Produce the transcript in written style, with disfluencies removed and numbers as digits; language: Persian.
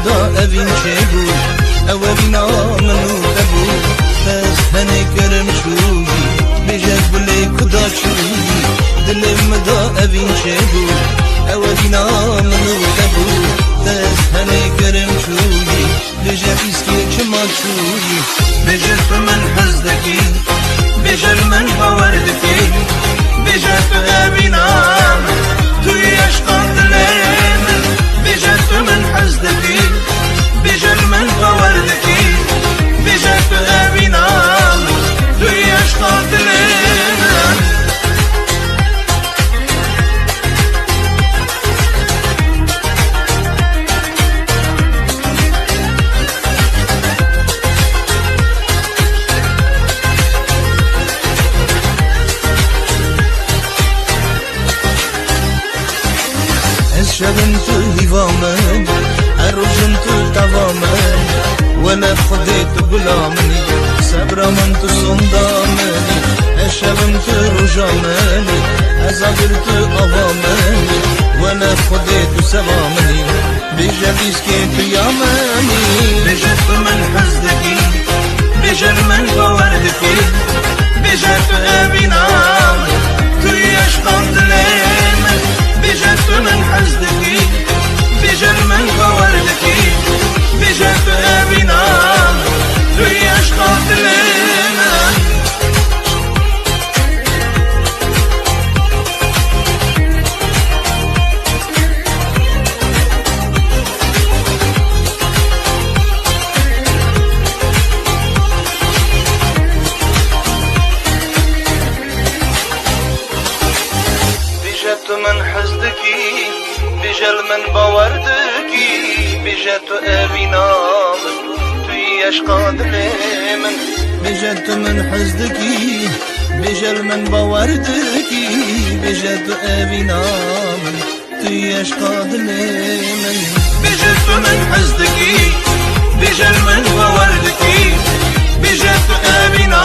مدا اوین چه بود اولینا منو دبو پس هنه کرم چوی بجد بلی کدا چوی دل مدا اوین چه بود اولینا منو دبو پس هنه کرم چوی بجد اسکی چما چوی بجد من حزدکی بجد من باوردکی بجد اولینا توی عشقان دلم بجد من حزدکی بجد من باوردکی بجد اولینا توی عشقان دلم شبن تو هیوامن اروجن تو دوامن ولا خديت غلامني صبر من تو صندامني شبن تو رجامني ازابرت اوامني ولا خديت سوامني بجبيس كيف يامني بجت من حزدكي بجر من باوردكي بجت ابينا تو يشقان دلم بجت من حزدكي بجر من باوردكي بجت ابينا تو يشقان دلم بجت من حزدكي بجل من باوردكي بجت ابينا توي عشقان دلمن بجت من حزدكي بجل من باوردكي بجت ابينا توي عشقان دلمن بجت من حزدكي بجل من باوردكي بجت ابينا